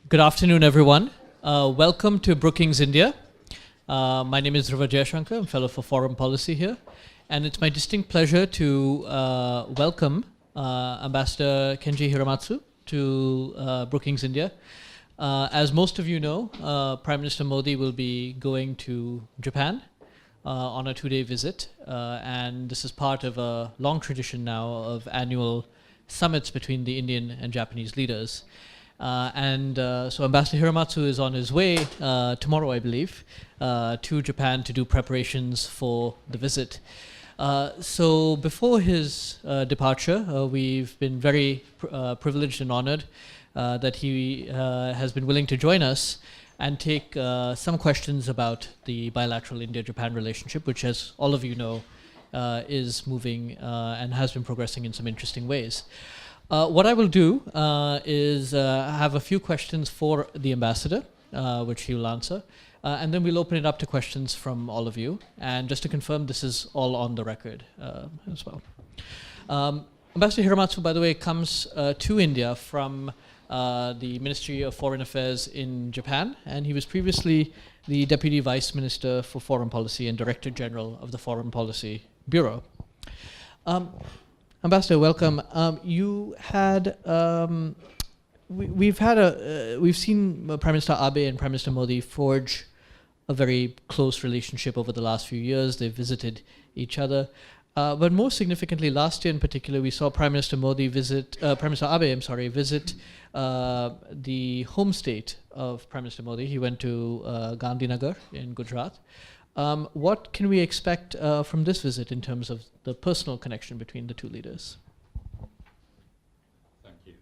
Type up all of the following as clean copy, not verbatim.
Good afternoon, everyone. Welcome to Brookings India. My name is Dhruva Jayashankar. I'm fellow for foreign policy here. And it's my distinct pleasure to welcome Ambassador Kenji Hiramatsu to Brookings India. As most of you know, Prime Minister Modi will be going to Japan on a 2-day visit. And this is part of a long tradition now of annual summits between the Indian and Japanese leaders. So Ambassador Hiramatsu is on his way tomorrow, I believe, to Japan to do preparations for the visit. So before his departure, we've been very privileged and honored that he has been willing to join us and take some questions about the bilateral India-Japan relationship, which, as all of you know, is moving and has been progressing in some interesting ways. What I will do is have a few questions for the ambassador, which he will answer, and then we'll open it up to questions from all of you. And just to confirm, this is all on the record as well. Ambassador Hiramatsu, by the way, comes to India from the Ministry of Foreign Affairs in Japan, and he was previously the Deputy Vice Minister for Foreign Policy and Director General of the Foreign Policy Bureau. Ambassador, welcome. You had we've seen Prime Minister Abe and Prime Minister Modi forge a very close relationship over the last few years. They've visited each other, but more significantly, last year in particular, we saw Prime Minister Abe, visit the home state of Prime Minister Modi. He went to Gandhinagar in Gujarat. What can we expect from this visit in terms of the personal connection between the two leaders? Thank you.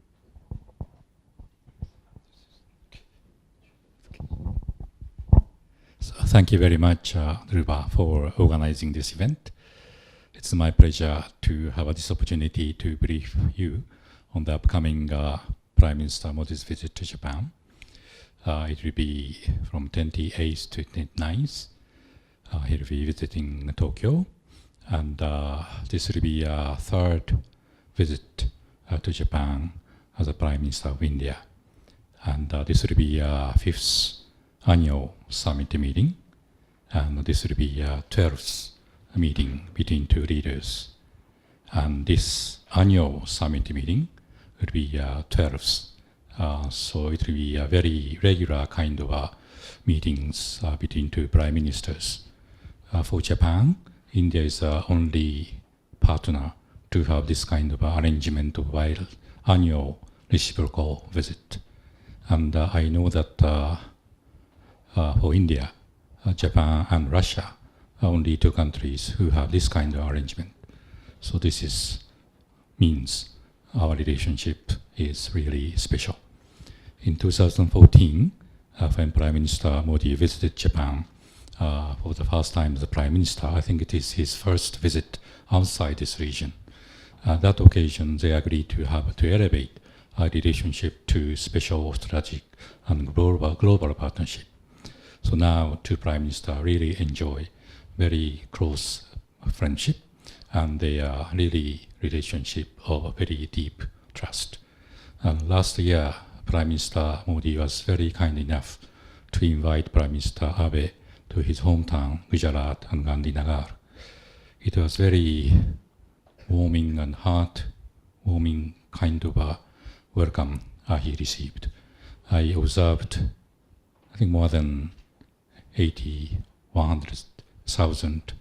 So thank you very much, Dhruva, for organizing this event. It's my pleasure to have this opportunity to brief you on the upcoming Prime Minister Modi's visit to Japan. It will be from 28th to 29th. He'll be visiting Tokyo, and this will be a third visit to Japan as a Prime Minister of India. And this will be a 5th annual summit meeting, and this will be a 12th meeting between two leaders. And this annual summit meeting will be 12th, so it will be a very regular kind of meetings between two prime ministers. For Japan, India is the only partner to have this kind of arrangement of annual reciprocal visit. And I know that for India, Japan and Russia are only two countries who have this kind of arrangement. So this means our relationship is really special. In 2014, when Prime Minister Modi visited Japan, for the first time as a Prime Minister, I think it is his first visit outside this region. That occasion, they agreed to elevate our relationship to special strategic and global partnership. So now two Prime Ministers really enjoy very close friendship, and they are really relationship of very deep trust. Last year, Prime Minister Modi was very kind enough to invite Prime Minister Abe to his hometown, Gujarat and Gandhinagar. It was very warming and heart-warming kind of a welcome he received. I observed, I think, more than 100,000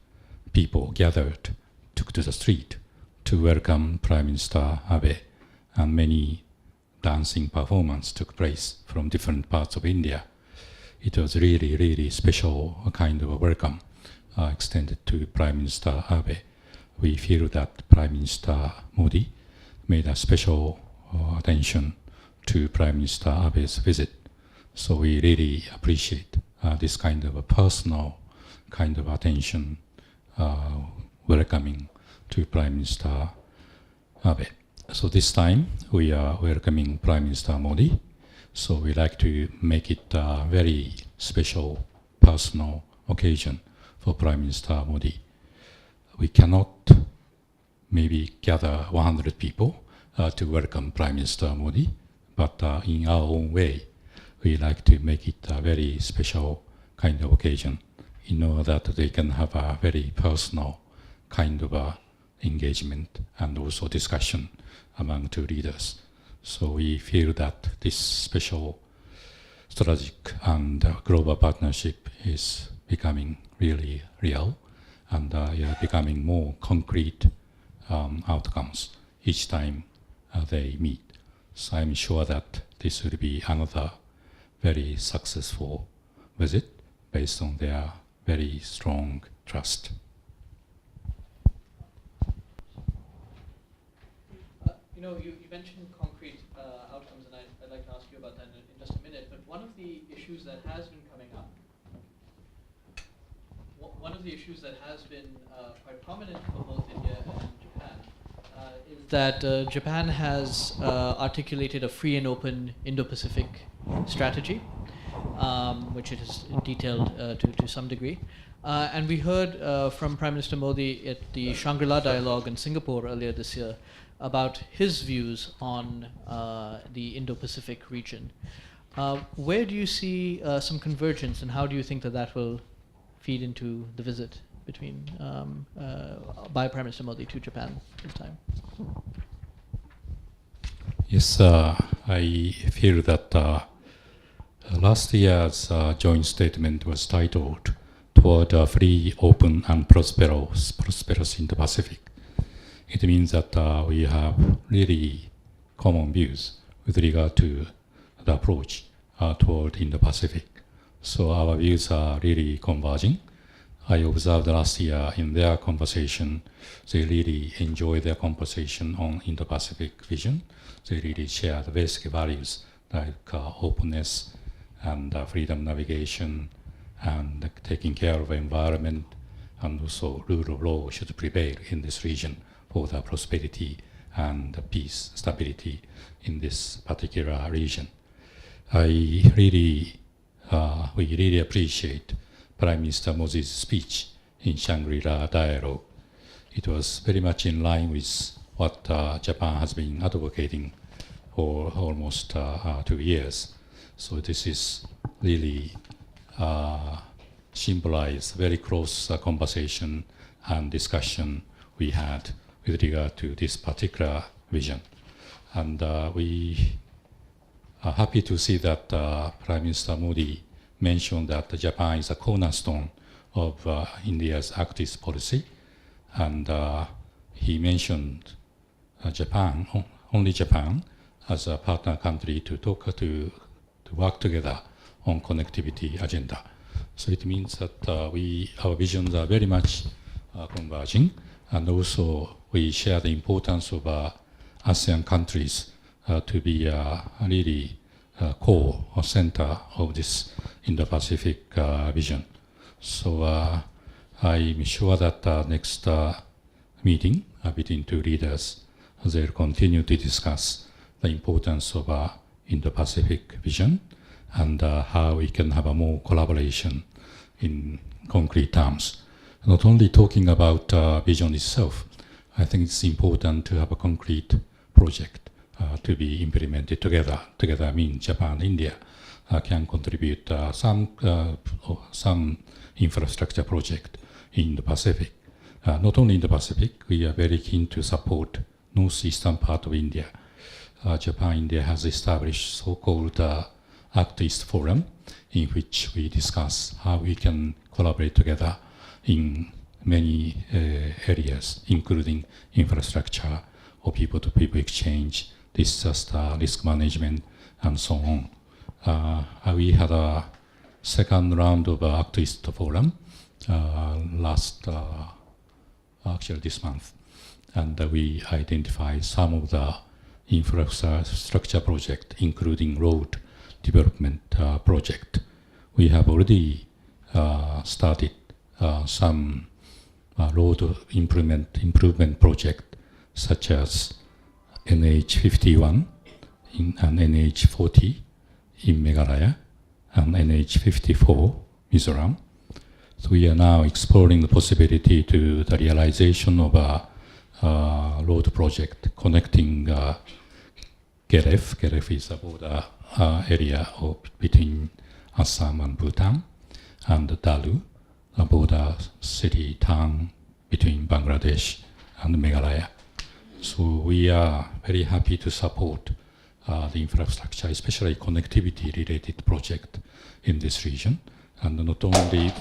people gathered, took to the street to welcome Prime Minister Abe, and many dancing performances took place from different parts of India. It was really, really special kind of a welcome extended to Prime Minister Abe. We feel that Prime Minister Modi made a special attention to Prime Minister Abe's visit. So we really appreciate this kind of a personal kind of attention, welcoming to Prime Minister Abe. So this time we are welcoming Prime Minister Modi. So we like to make it a very special, personal occasion for Prime Minister Modi. We cannot maybe gather 100 people to welcome Prime Minister Modi, but in our own way, we like to make it a very special kind of occasion in order that they can have a very personal kind of engagement and also discussion among two leaders. So we feel that this special strategic and global partnership is becoming really real and becoming more concrete outcomes each time they meet. So I'm sure that this will be another very successful visit based on their very strong trust. You mentioned concrete outcomes, and I'd like to ask you about that in just a minute. But one of the issues that has been coming up, quite prominent for both India and Japan, is that Japan has articulated a free and open Indo-Pacific strategy, which it has detailed to some degree. And we heard from Prime Minister Modi at the Shangri-La Dialogue in Singapore earlier this year about his views on the Indo-Pacific region. Where do you see some convergence, and how do you think that will feed into the visit between by Prime Minister Modi to Japan this time? Yes, I feel that last year's joint statement was titled "Toward a Free, Open, and Prosperous Indo-Pacific." It means that we have really common views with regard to the approach toward Indo-Pacific. So our views are really converging. I observed last year in their conversation, they really enjoy their conversation on Indo-Pacific vision. They really share the basic values like openness and freedom navigation and taking care of the environment, and also rule of law should prevail in this region for the prosperity and peace, stability in this particular region. We really appreciate Prime Minister Modi's speech in Shangri-La Dialogue. It was very much in line with what Japan has been advocating for almost 2 years. So this is really symbolize very close conversation and discussion we had with regard to this particular vision. And we are happy to see that Prime Minister Modi mentioned that Japan is a cornerstone of India's Act East policy. And he mentioned Japan, only Japan, as a partner country to work together on connectivity agenda. So it means that our visions are very much converging, and also we share the importance of ASEAN countries to be really core or center of this Indo-Pacific vision. So I'm sure that next meeting between two leaders, they'll continue to discuss the importance of Indo-Pacific vision and how we can have a more collaboration in concrete terms. Not only talking about vision itself, I think it's important to have a concrete project to be implemented together. Together means Japan and India can contribute some infrastructure project in the Pacific. Not only in the Pacific, we are very keen to support northeastern part of India. Japan-India has established so-called Act East Forum, in which we discuss how we can collaborate together in many areas, including infrastructure or people-to-people exchange, disaster risk management, and so on. We had a second round of Act East Forum actually this month, and we identified some of the infrastructure project, including road development project. We have already started some road improvement project, such as NH51 and NH40 in Meghalaya and NH54 Mizoram. So we are now exploring the possibility to the realization of a road project connecting Geref is a border area between Assam and Bhutan, and Dalu, a border city town between Bangladesh and Meghalaya. So we are very happy to support the infrastructure, especially connectivity-related project in this region, and not only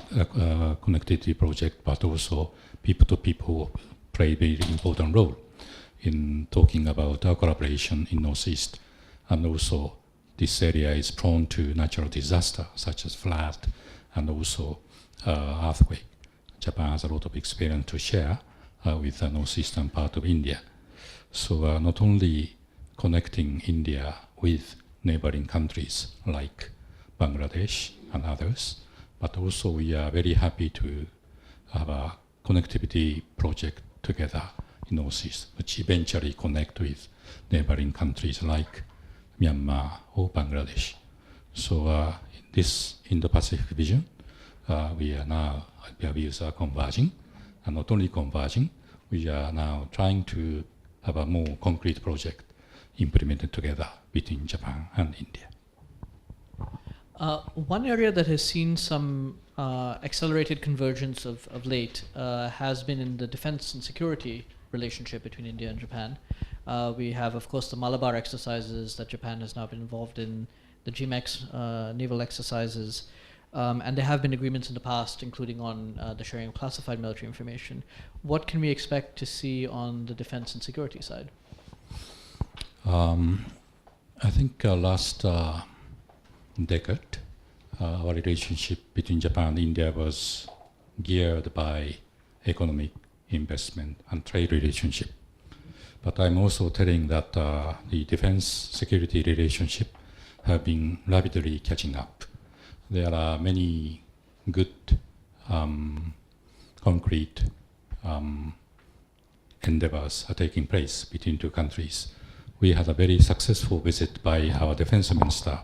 connectivity project, but also people-to-people play a very important role in talking about our collaboration in Northeast. And also, this area is prone to natural disaster, such as flood and also earthquake. Japan has a lot of experience to share with the northeastern part of India. So not only connecting India with neighboring countries like Bangladesh and others, but also we are very happy to have a connectivity project together in Northeast, which eventually connect with neighboring countries like Myanmar or Bangladesh. So in this Indo-Pacific vision, we are now, our views are converging, and not only converging, we are now trying to have a more concrete project implemented together between Japan and India. One area that has seen some accelerated convergence of late has been in the defense and security relationship between India and Japan. We have, of course, the Malabar exercises that Japan has now been involved in, the GMEX naval exercises, and there have been agreements in the past, including on the sharing of classified military information. What can we expect to see on the defense and security side? I think last decade, our relationship between Japan and India was geared by economic investment and trade relationship. But I'm also telling that the defense security relationship have been rapidly catching up. There are many good concrete endeavors are taking place between two countries. We had a very successful visit by our defense minister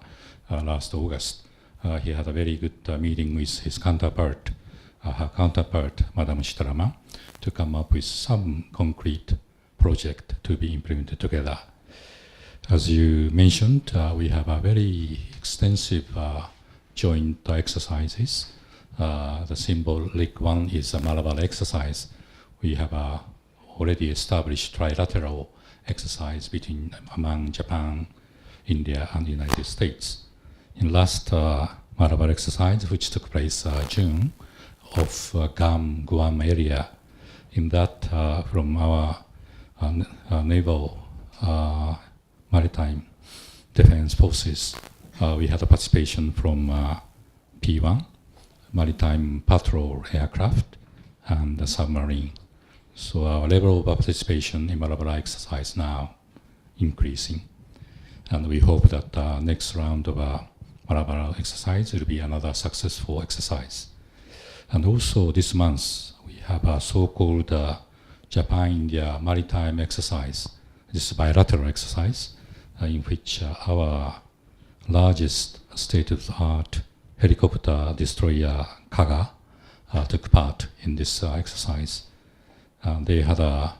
last August. He had a very good meeting with his counterpart, her counterpart, Madam Shitarama, to come up with some concrete project to be implemented together. As you mentioned, we have a very extensive joint exercises. The symbolic one is the Malabar exercise. We have already established trilateral exercise among Japan, India, and the United States. In last Malabar exercise, which took place June, of Guam area, in that from our naval maritime defense forces, we had a participation from P1, maritime patrol aircraft, and the submarine. So our level of participation in Malabar exercise now increasing. And we hope that next round of Malabar exercise will be another successful exercise. And also this month, we have a so-called Japan-India maritime exercise. This is a bilateral exercise in which our largest state-of-the-art helicopter destroyer, Kaga, took part in this exercise. They had a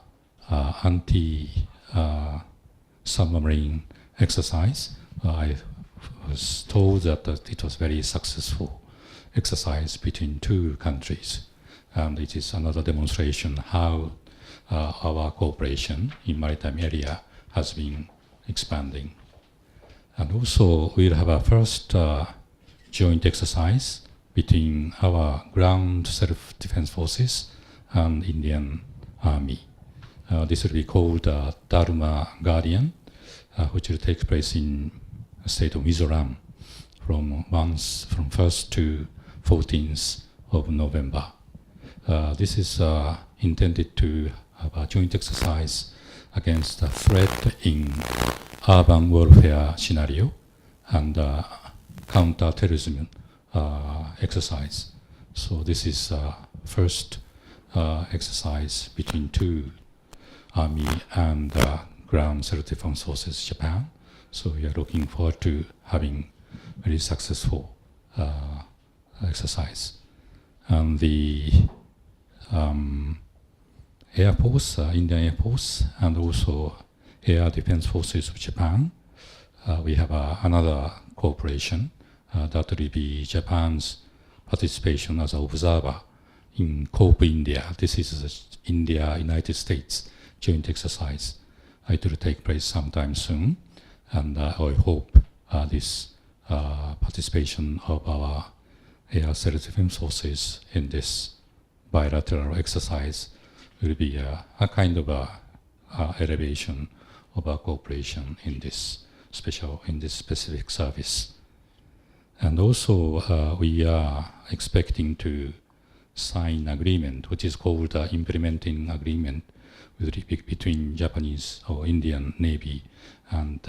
anti-submarine exercise. I was told that it was very successful exercise between two countries, and it is another demonstration how our cooperation in maritime area has been expanding. And also we'll have our first joint exercise between our ground self-defense forces and Indian Army. This will be called Dharma Guardian, which will take place in the state of Mizoram from 1st to 14th of November. This is intended to have a joint exercise against a threat in urban warfare scenario and counter-terrorism exercise. So this is first exercise between two army and ground self-defense forces Japan. So we are looking forward to having very successful exercise. And the Air Force, Indian Air Force, and also Air Defense Forces of Japan we have another cooperation that will be Japan's participation as an observer in COPE India. This is the India-United States joint exercise. It will take place sometime soon, and I hope this participation of our air self-defense forces in this bilateral exercise will be a kind of elevation of our cooperation in this specific service. And also, we are expecting to sign agreement, which is called implementing agreement between Japanese or Indian Navy and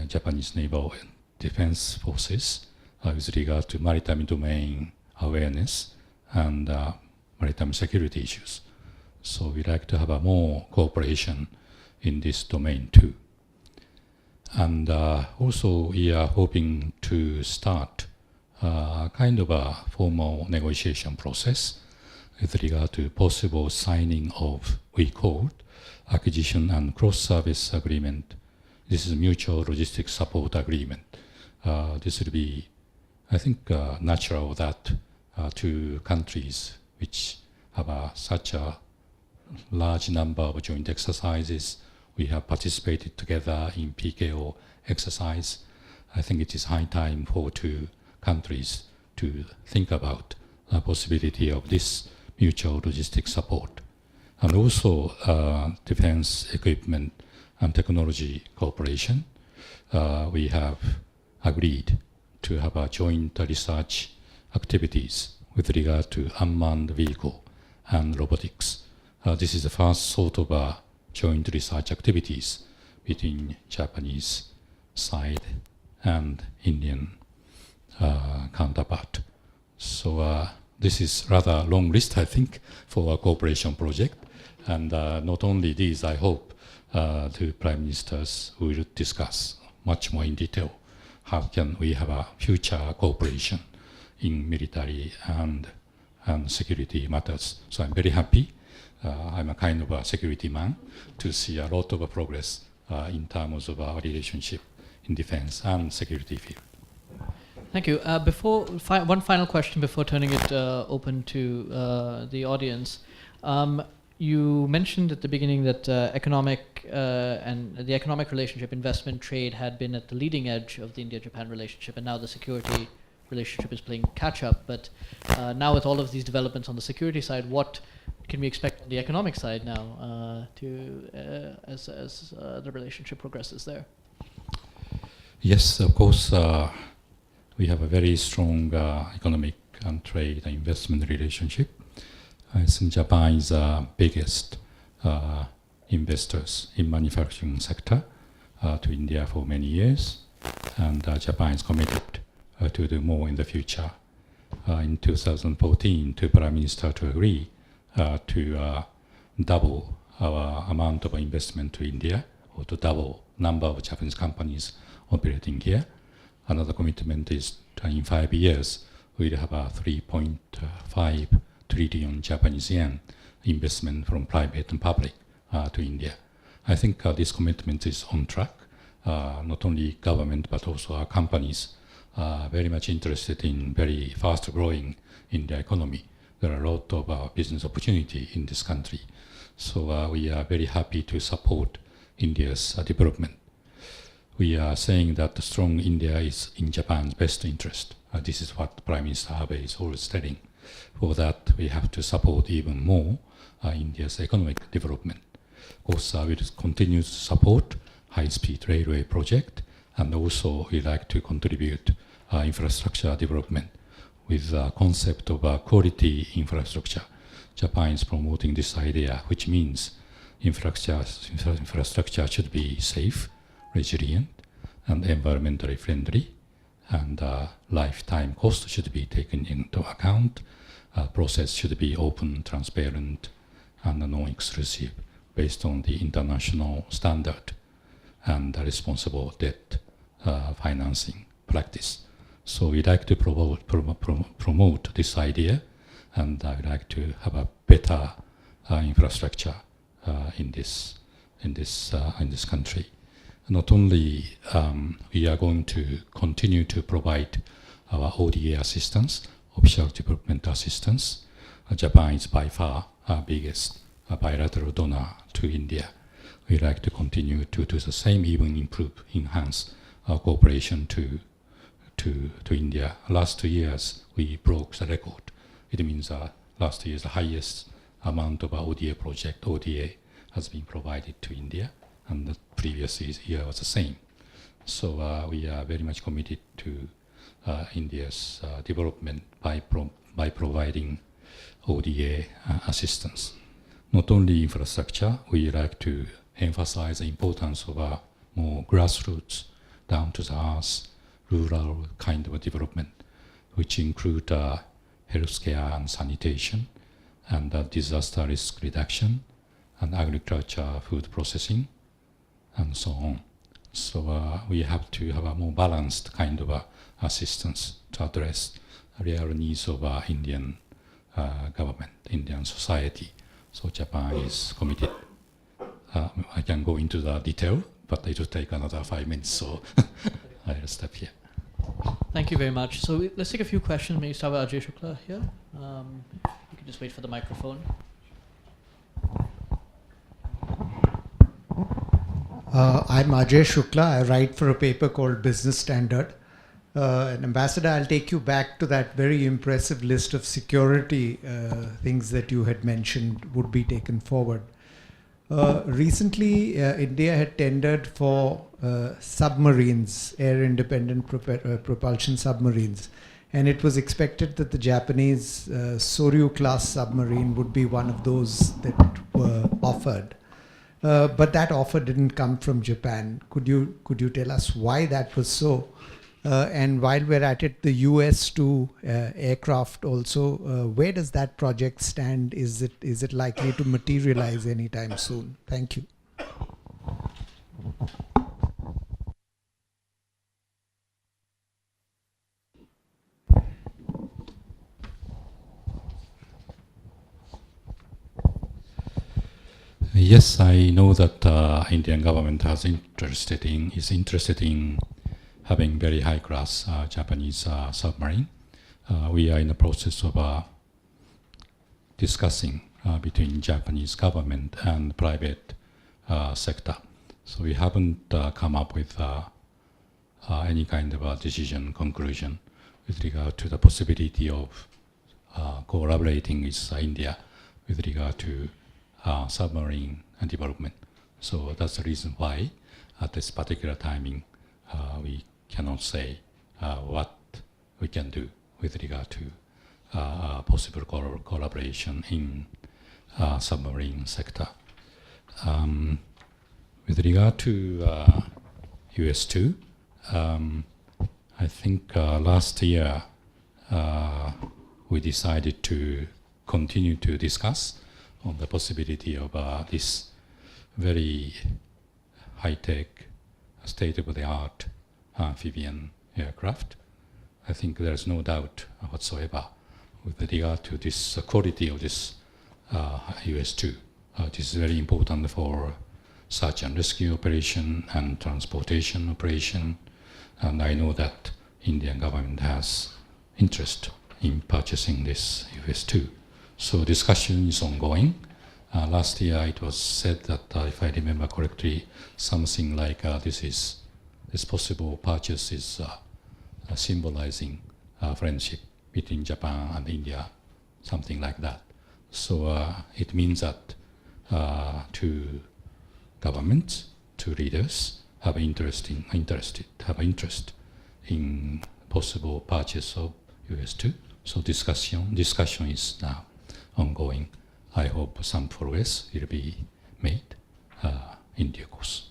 Japanese naval defense forces with regard to maritime domain awareness and maritime security issues. So we'd like to have a more cooperation in this domain too. And also we are hoping to start kind of a formal negotiation process with regard to possible signing of, we called, acquisition and cross-service agreement. This is a mutual logistics support agreement. This will be, I think, natural that two countries which have such a large number of joint exercises, we have participated together in PKO exercise. I think it is high time for two countries to think about the possibility of this mutual logistics support. And also defense equipment and technology cooperation. We have agreed to have a joint research activities with regard to unmanned vehicle and robotics. This is the first sort of joint research activities between Japanese side and Indian counterpart. So this is rather long list, I think, for a cooperation project. And not only these, I hope the Prime Ministers will discuss much more in detail how can we have a future cooperation in military and security matters. So I'm very happy. I'm a kind of a security man to see a lot of progress in terms of our relationship in defense and security field. Thank you. One final question before turning it open to the audience. You mentioned at the beginning that economic relationship, investment, trade had been at the leading edge of the India-Japan relationship, and now the security relationship is playing catch-up. But now with all of these developments on the security side, what can we expect on the economic side now as the relationship progresses there? Yes, of course, we have a very strong economic and trade and investment relationship. I think Japan is the biggest investors in manufacturing sector to India for many years, and Japan is committed to do more in the future. In 2014, two Prime Minister to agree to double our amount of investment to India, or to double number of Japanese companies operating here. Another commitment is in 5 years, we'll have a 3.5 trillion Japanese yen investment from private and public to India. I think this commitment is on track. Not only government, but also our companies are very much interested in very fast growing India economy. There are a lot of business opportunity in this country. So we are very happy to support India's development. We are saying that strong India is in Japan's best interest. This is what Prime Minister Abe is always telling. For that, we have to support even more India's economic development. Of course, we will continue to support high-speed railway project, and also we like to contribute infrastructure development with the concept of quality infrastructure. Japan is promoting this idea, which means infrastructure should be safe, resilient, and environmentally friendly, and lifetime cost should be taken into account. Process should be open, transparent, and non-exclusive, based on the international standard and responsible debt financing practice. So we'd like to promote this idea, and I'd like to have a better infrastructure in this country. not only we are going to continue to provide our ODA assistance, official development assistance. Japan is by far our biggest bilateral donor to India. We like to continue to do the same, even improve, enhance our cooperation to India. Last 2 years, we broke the record. It means last year is the highest amount of ODA project, ODA, has been provided to India, and the previous year was the same. So we are very much committed to India's development by providing ODA assistance. Not only infrastructure, we like to emphasize the importance of more grassroots, down to the earth, rural kind of development, which include healthcare and sanitation, and disaster risk reduction, and agriculture, food processing, and so on. So we have to have a more balanced kind of assistance to address real needs of Indian government, Indian society. So Japan is committed. I can go into the detail, but it will take another 5 minutes, so I'll stop here. Thank you very much. So let's take a few questions. Maybe start with Ajay Shukla here. You can just wait for the microphone. I'm Ajay Shukla. I write for a paper called Business Standard. And Ambassador, I'll take you back to that very impressive list of security things that you had mentioned would be taken forward. Recently, India had tendered for submarines, air-independent propulsion submarines, and it was expected that the Japanese Soryu-class submarine would be one of those that were offered. But that offer didn't come from Japan. Could you tell us why that was so? And while we're at it, the US-2 aircraft also, where does that project stand? Is it likely to materialize anytime soon? Thank you. Yes, I know that Indian government is interested in having very high-class Japanese submarine. We are in the process of discussing between Japanese government and private sector. So we haven't come up with any kind of a decision, conclusion with regard to the possibility of collaborating with India with regard to submarine development. So that's the reason why at this particular timing we cannot say what we can do with regard to possible collaboration in submarine sector. With regard to US2, I think last year we decided to continue to discuss on the possibility of this very high-tech, state-of-the-art amphibian aircraft. I think there is no doubt whatsoever with regard to this quality of this US2. This is very important for search and rescue operation and transportation operation, and I know that Indian government has interest in purchasing this US2. So discussion is ongoing. Last year it was said that, if I remember correctly, something like this possible purchase is symbolizing friendship between Japan and India, something like that. So it means that two governments, two leaders have interest in possible purchase of US2. So discussion is now ongoing. I hope some progress will be made in due course.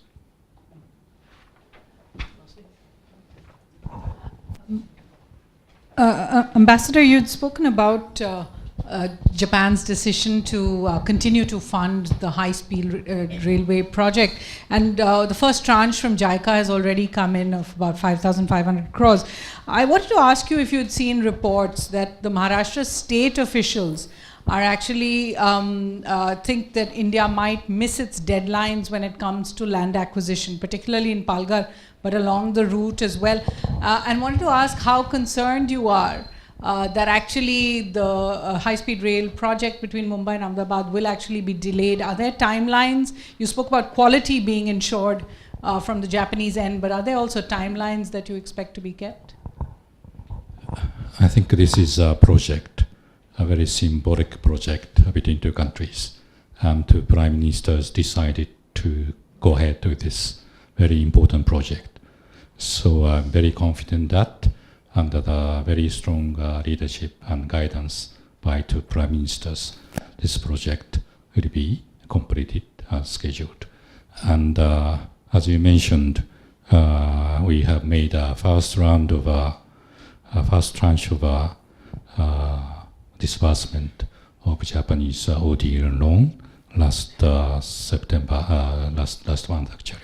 Ambassador, you'd spoken about Japan's decision to continue to fund the high-speed railway project, and the first tranche from JICA has already come in of about 5,500 crores. I wanted to ask you if you'd seen reports that the Maharashtra state officials are actually think that India might miss its deadlines when it comes to land acquisition, particularly in Palghar, but along the route as well. And wanted to ask how concerned you are that actually the high-speed rail project between Mumbai and Ahmedabad will actually be delayed. Are there timelines? You spoke about quality being ensured from the Japanese end, but are there also timelines that you expect to be kept? I think this is a project, a very symbolic project between two countries. And two prime ministers decided to go ahead with this very important project. So I'm very confident that under the very strong leadership and guidance by two prime ministers, this project will be completed as scheduled. And as you mentioned, we have made a first round of first tranche of disbursement of Japanese ODA loan last September, last month actually.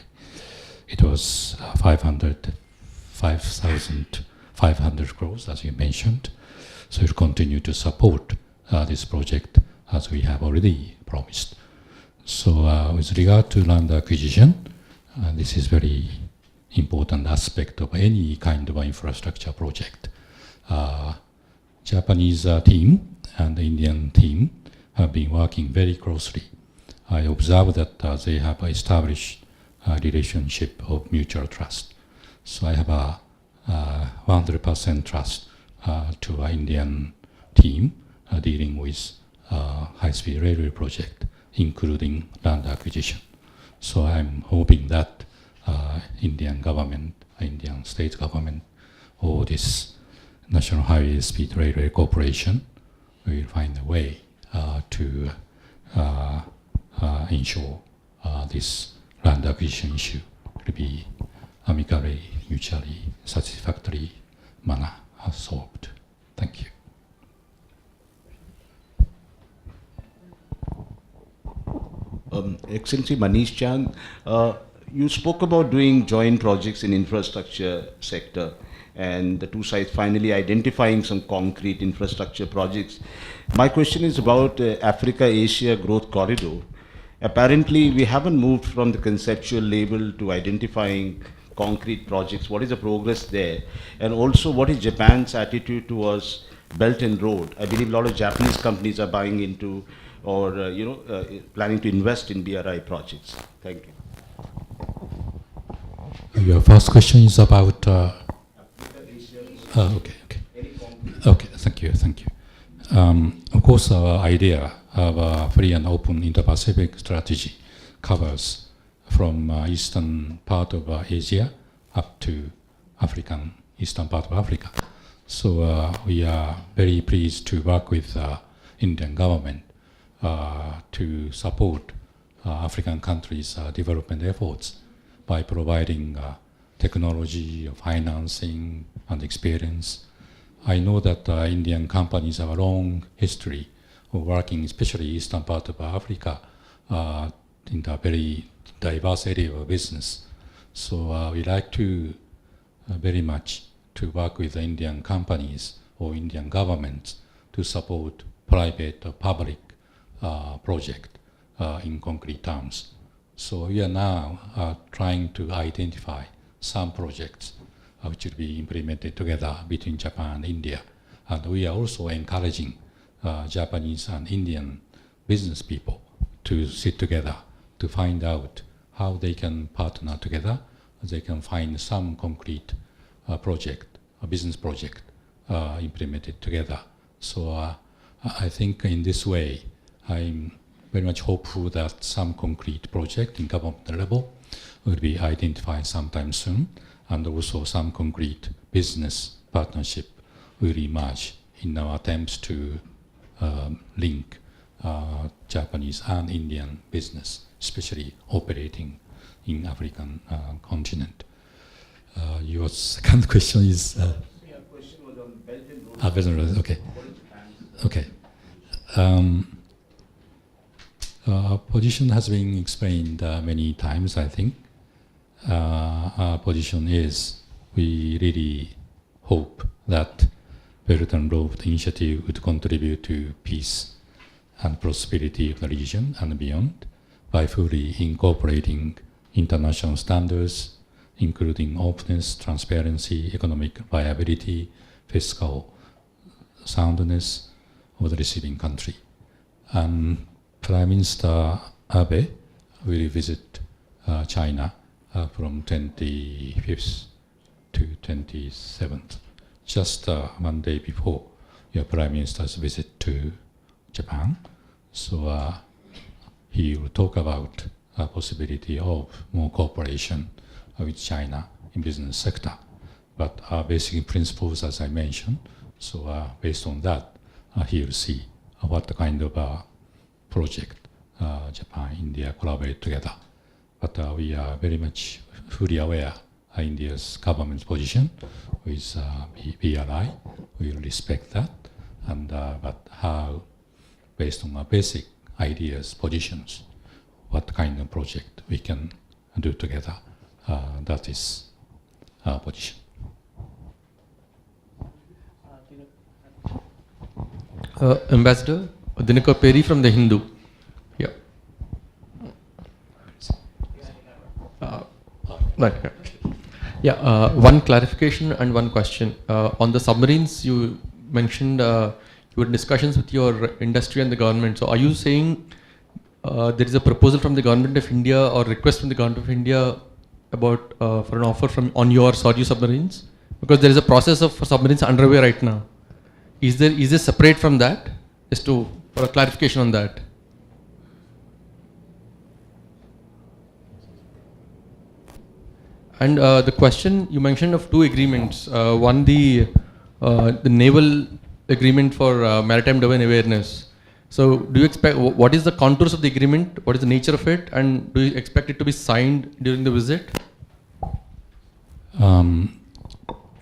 It was 5,500 crores, as you mentioned. So we'll continue to support this project as we have already promised. So with regard to land acquisition, this is very important aspect of any kind of infrastructure project. Japanese team and the Indian team have been working very closely. I observe that they have established a relationship of mutual trust. So I have a 100% trust to our Indian team dealing with high-speed railway project, including land acquisition. So I'm hoping that Indian government, Indian state government, or this National Highway Speed Railway Corporation will find a way to ensure this land acquisition issue will be amicably, mutually satisfactory manner solved. Thank you. Excellency Manish Chang, you spoke about doing joint projects in infrastructure sector and the two sides finally identifying some concrete infrastructure projects. My question is about Africa-Asia Growth Corridor. Apparently, we haven't moved from the conceptual level to identifying concrete projects. What is the progress there? And also, what is Japan's attitude towards Belt and Road? I believe a lot of Japanese companies are buying into or planning to invest in BRI projects. Thank you. Your first question is about. Okay. Okay, thank you. Of course, our idea of a free and open Indo-Pacific strategy covers from eastern part of Asia up to eastern part of Africa. So we are very pleased to work with Indian government to support African countries' development efforts by providing technology, financing, and experience. I know that Indian companies have a long history of working, especially eastern part of Africa, in the very diverse area of business. So we like to very much to work with the Indian companies or Indian governments to support private or public project in concrete terms. So we are now trying to identify some projects which will be implemented together between Japan and India. And we are also encouraging Japanese and Indian business people to sit together to find out how they can partner together. They can find some concrete project, a business project implemented together. So I think in this way, I'm very much hopeful that some concrete project in government level will be identified sometime soon, and also some concrete business partnership will emerge in our attempts to link Japanese and Indian business, especially operating in African continent. Your second question is? Yeah, question was on Belt and Road. Belt and Road, okay. Okay. Our position has been explained many times, I think. Our position is we really hope that Belt and Road initiative would contribute to peace and prosperity of the region and beyond by fully incorporating international standards, including openness, transparency, economic viability, fiscal soundness of the receiving country. And Prime Minister Abe will visit China from 25th to 27th, just one day before your Prime Minister's visit to Japan. So he will talk about a possibility of more cooperation with China in business sector. But our basic principles, as I mentioned, so based on that, he will see what kind of project Japan, India collaborate together. But we are very much fully aware India's government's position with BRI. We will respect that, and but how, based on our basic ideas, positions, what kind of project we can do together. That is our position. Ambassador Dinakar Peri from the Hindu. Yeah. Right. Yeah. One clarification and one question. On the submarines, you mentioned your discussions with your industry and the government. So, are you saying there is a proposal from the government of India or request from the government of India about for an offer on your Soryu submarines? Because there is a process of submarines underway right now. Is this separate from that? Just for a clarification on that. And the question you mentioned of two agreements. One, the naval agreement for maritime domain awareness. So, do you expect, what is the contours of the agreement? What is the nature of it? And do you expect it to be signed during the visit?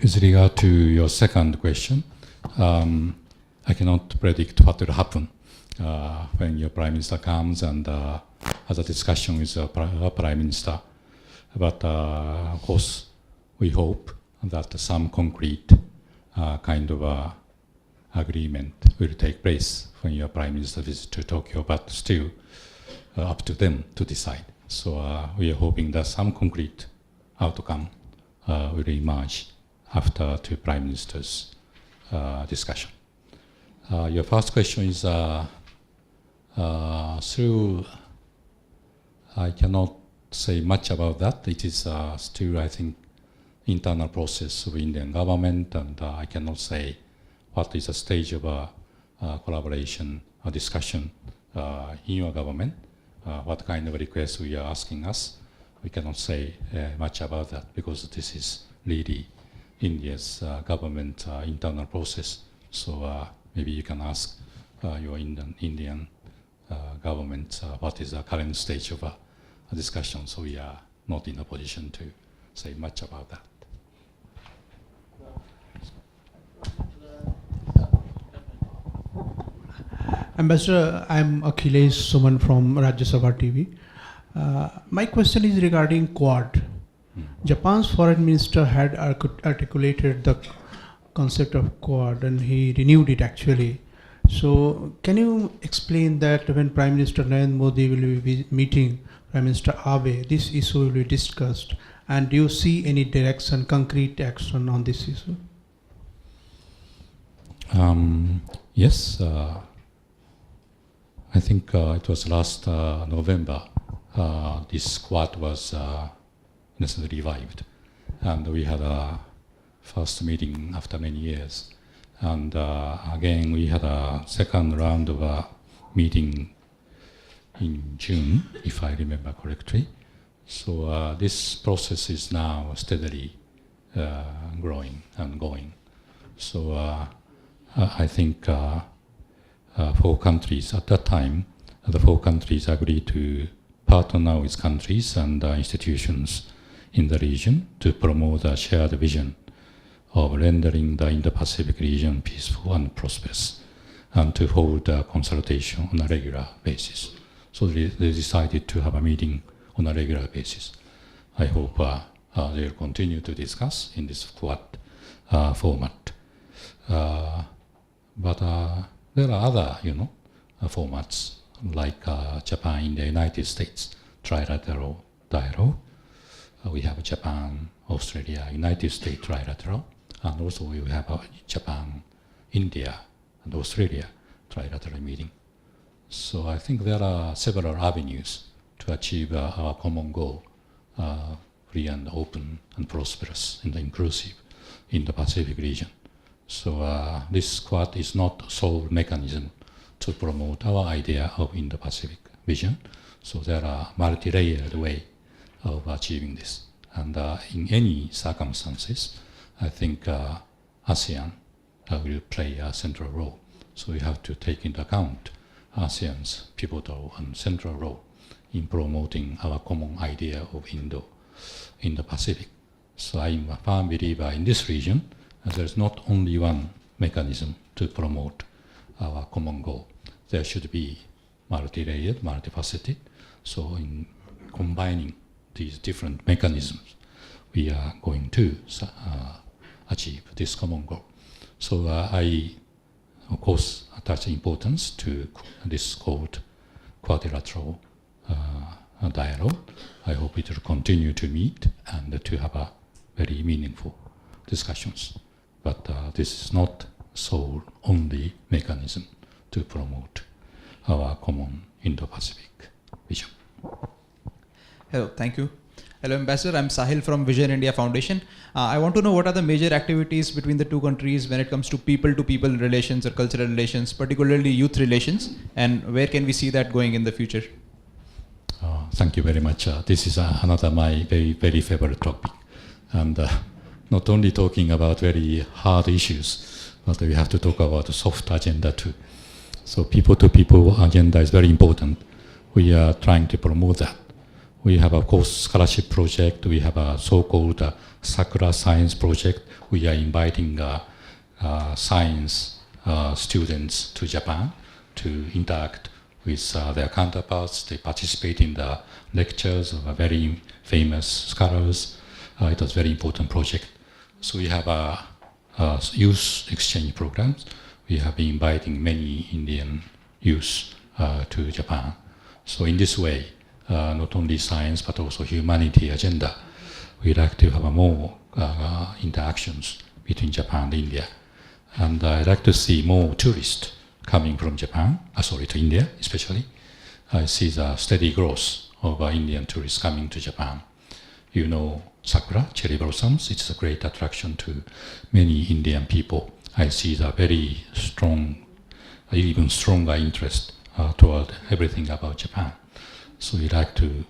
With regard to your second question, I cannot predict what will happen when your Prime Minister comes and has a discussion with our Prime Minister. But of course, we hope that some concrete kind of agreement will take place when your Prime Minister visits to Tokyo, but still up to them to decide. So we are hoping that some concrete outcome will emerge after two Prime Ministers' discussion. Your first question is through, I cannot say much about that. It is still, I think, internal process of Indian government, and I cannot say what is the stage of collaboration or discussion in your government, what kind of requests we are asking us. We cannot say much about that because this is really India's government internal process. So maybe you can ask your Indian government what is the current stage of a discussion. So we are not in a position to say much about that. Ambassador, I'm Akhilesh Suman from Rajya Sabha TV. My question is regarding Quad. Japan's foreign minister had articulated the concept of Quad and he renewed it actually. So can you explain that when Prime Minister Narendra Modi will be meeting Prime Minister Abe, this issue will be discussed, and do you see any direction, concrete action on this issue? Yes, I think it was last November this Quad was necessarily revived, and we had a first meeting after many years, and again we had a second round of a meeting in June, if I remember correctly. So this process is now steadily growing and going. So I think 4 countries at that time, the 4 countries agreed to partner with countries and institutions in the region to promote a shared vision of rendering the Indo-Pacific region peaceful and prosperous, and to hold a consultation on a regular basis. So they decided to have a meeting on a regular basis. I hope they will continue to discuss in this Quad format. But there are other, formats like Japan, India, United States, trilateral dialogue. We have Japan, Australia, United States trilateral, and also we have Japan, India, and Australia trilateral meeting. So I think there are several avenues to achieve our common goal, free and open and prosperous and inclusive in the Pacific region. So this Quad is not sole mechanism to promote our idea of Indo-Pacific vision. So there are multi-layered way of achieving this. And in any circumstances, I think ASEAN will play a central role. So we have to take into account ASEAN's pivotal and central role in promoting our common idea of Indo-Pacific. So I'm a firm believer in this region, there's not only one mechanism to promote our common goal. There should be multi-layered, multifaceted. So in combining these different mechanisms, we are going to achieve this common goal. So I, of course, attach importance to this called quadrilateral dialogue. I hope it will continue to meet and to have a very meaningful discussions. But this is not sole only mechanism to promote our common Indo-Pacific vision. Hello, thank you. Hello, Ambassador. I'm Sahil from Vision India Foundation. I want to know what are the major activities between the two countries when it comes to people-to-people relations or cultural relations, particularly youth relations, and where can we see that going in the future? Thank you very much. This is another my very, very favorite topic. And not only talking about very hard issues, but we have to talk about the soft agenda too. So people-to-people agenda is very important. We are trying to promote that. We have, of course, scholarship project. We have a so-called Sakura Science Project. We are inviting science students to Japan to interact with their counterparts. They participate in the lectures of very famous scholars. It was a very important project. So we have youth exchange programs. We have been inviting many Indian youth to Japan. So in this way, not only science but also humanity agenda, we like to have more interactions between Japan and India. And I'd like to see more tourists coming from Japan, to India especially. I see the steady growth of Indian tourists coming to Japan. You know, sakura, cherry blossoms, it's a great attraction to many Indian people. I see the very strong, even stronger interest toward everything about Japan. So we like to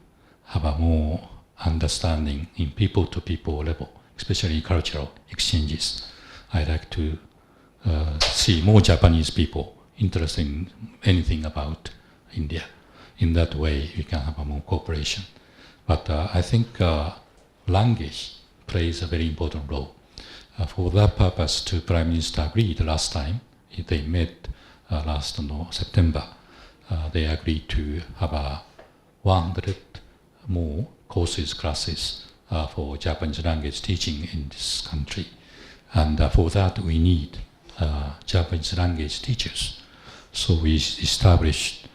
have a more understanding in people-to-people level, especially cultural exchanges. I like to see more Japanese people interested in anything about India. In that way, we can have a more cooperation. But I think language plays a very important role. For that purpose, the Prime Minister agreed last time, they met last September, they agreed to have 100 more courses, classes for Japanese language teaching in this country. And for that, we need Japanese language teachers. So we established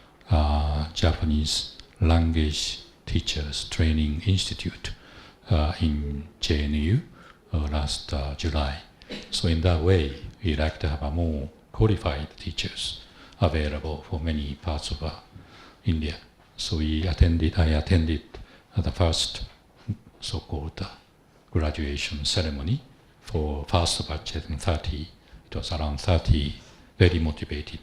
Japanese language teachers training institute in JNU last July. So in that way, we like to have more qualified teachers available for many parts of India. So I attended the first so-called graduation ceremony for first batch in 30. It was around 30 very motivated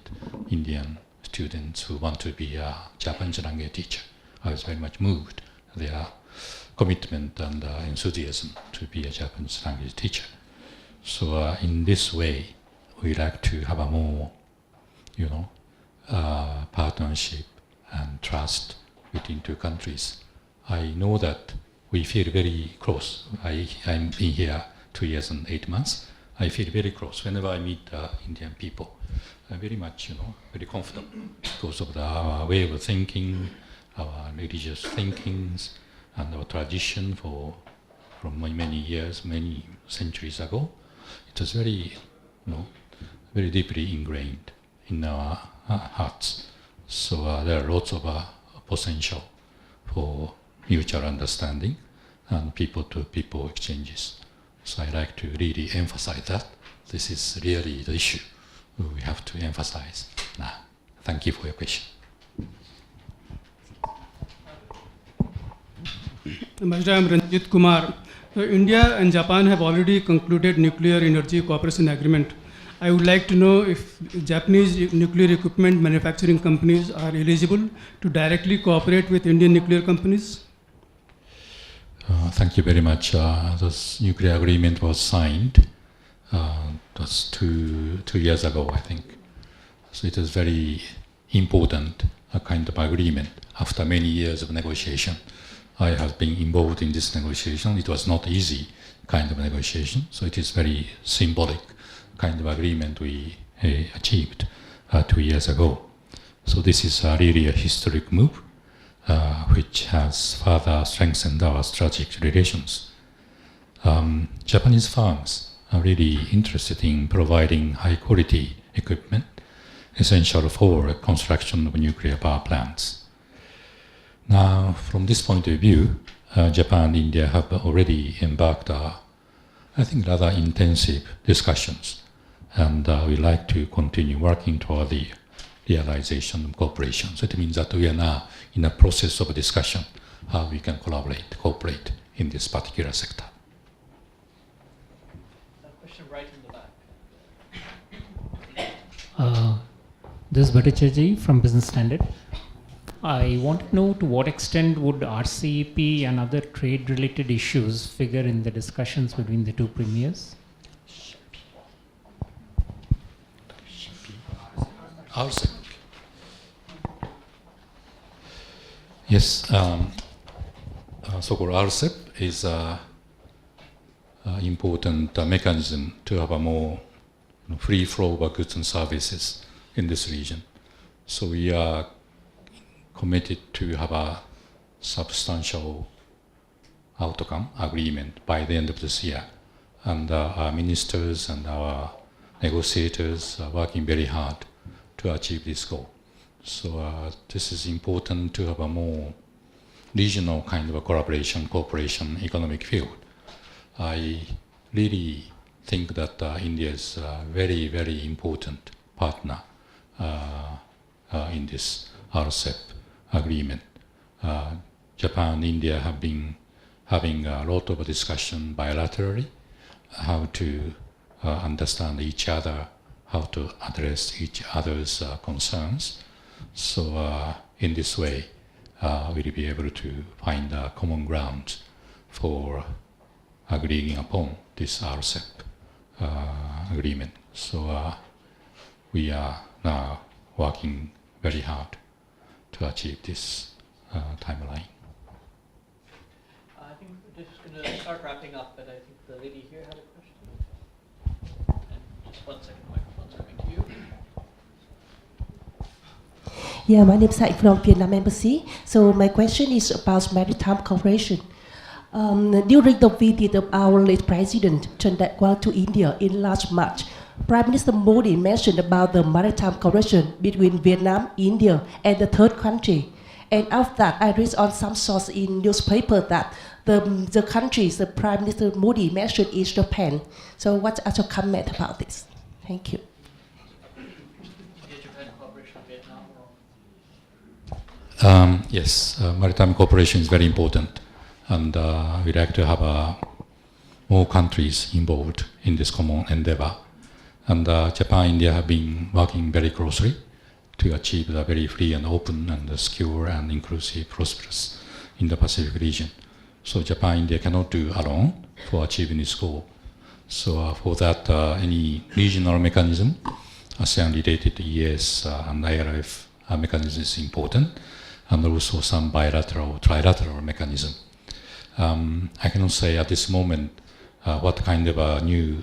Indian students who want to be a Japanese language teacher. I was very much moved their commitment and enthusiasm to be a Japanese language teacher. So in this way, we like to have a more, partnership and trust between two countries. I know that we feel very close. I'm been here 2 years and 8 months. I feel very close whenever I meet Indian people. I'm very much, very comfortable because of our way of thinking, our religious thinkings, and our tradition from many years, many centuries ago. It was very, very deeply ingrained in our hearts. So there are lots of potential for mutual understanding and people-to-people exchanges. So I like to really emphasize that. This is really the issue we have to emphasize now. Thank you for your question. Ambassador, I'm Ranjit Kumar. India and Japan have already concluded nuclear energy cooperation agreement. I would like to know if Japanese nuclear equipment manufacturing companies are eligible to directly cooperate with Indian nuclear companies. Thank you very much. This nuclear agreement was signed just two years ago, I think. So it is very important kind of agreement. After many years of negotiation, I have been involved in this negotiation. It was not easy kind of negotiation. So it is very symbolic kind of agreement we achieved 2 years ago. So this is really a historic move, which has further strengthened our strategic relations. Japanese firms are really interested in providing high quality equipment essential for construction of nuclear power plants. Now, from this point of view, Japan and India have already embarked I think rather intensive discussions, and we like to continue working toward the realization of cooperation. So it means that we are now in a process of discussion how we can cooperate in this particular sector. A question right in the back. This is Bhattacharya from Business Standard. I want to know to what extent would RCEP and other trade-related issues figure in the discussions between the two premiers? RCEP. Yes, so-called RCEP is an important mechanism to have a more free flow of goods and services in this region. So we are committed to have a substantial outcome agreement by the end of this year. And our ministers and our negotiators are working very hard to achieve this goal. So this is important to have a more regional kind of a collaboration, cooperation, economic field. I really think that India is a very, very important partner in this RCEP agreement. Japan and India have been having a lot of discussion bilaterally, how to understand each other, how to address each other's concerns. So in this way, we'll be able to find a common ground for agreeing upon this RCEP agreement. So we are now working very hard to achieve this timeline. I think we're just going to start wrapping up, but I think the lady here had a question. And just 1 second, microphone's coming to you. Yeah, my name is Sai from Vietnam Embassy. So my question is about maritime cooperation. During the visit of our late President Chen Dai-quang to India in last March, Prime Minister Modi mentioned about the maritime cooperation between Vietnam, India, and the third country. And after that, I read on some source in newspaper that the countries the Prime Minister Modi mentioned is Japan. So what's your comment about this? Thank you. Yes, maritime cooperation is very important, and we'd like to have more countries involved in this common endeavor. And Japan and India have been working very closely to achieve a very free and open and secure and inclusive, prosperous Indo-Pacific region. So Japan and India cannot do alone for achieving this goal. So for that, any regional mechanism, ASEAN-related ES and IRF mechanism is important, and also some bilateral, trilateral mechanism. I cannot say at this moment what kind of a new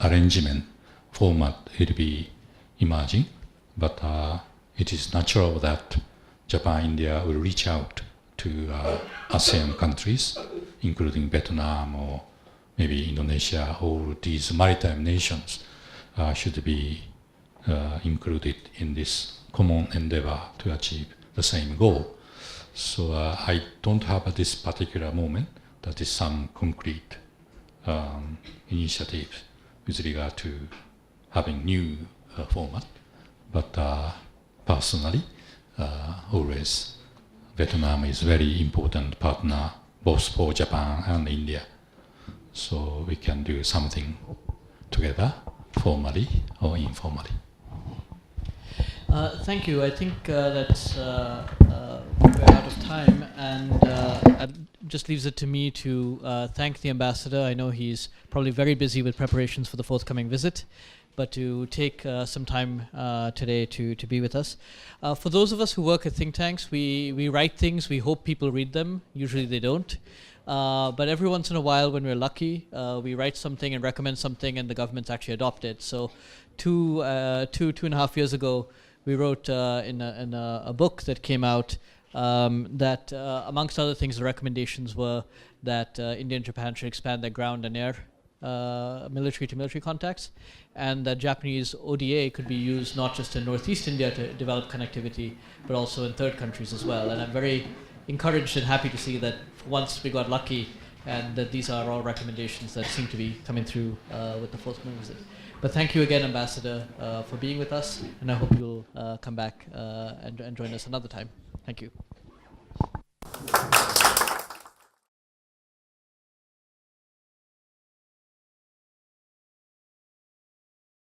arrangement format will be emerging, but it is natural that Japan and India will reach out to ASEAN countries, including Vietnam or maybe Indonesia. All these maritime nations should be included in this common endeavor to achieve the same goal. So I don't have at this particular moment that is some concrete initiative with regard to having new format. But personally, always Vietnam is very important partner both for Japan and India. So we can do something together, formally or informally. Thank you. I think that's we're out of time, and it just leaves it to me to thank the ambassador. I know he's probably very busy with preparations for the forthcoming visit, but to take some time today to be with us. For those of us who work at think tanks, we write things, we hope people read them. Usually they don't. But every once in a while, when we're lucky, we write something and recommend something and the government's actually adopt it. So two and a half years ago, we wrote in a book that came out that amongst other things, the recommendations were that India and Japan should expand their ground and air military-to-military contacts, and that Japanese ODA could be used not just in Northeast India to develop connectivity, but also in third countries as well. And I'm very encouraged and happy to see that once we got lucky and that these are all recommendations that seem to be coming through with the forthcoming visit. But thank you again, Ambassador, for being with us, and I hope you'll come back and join us another time. Thank you.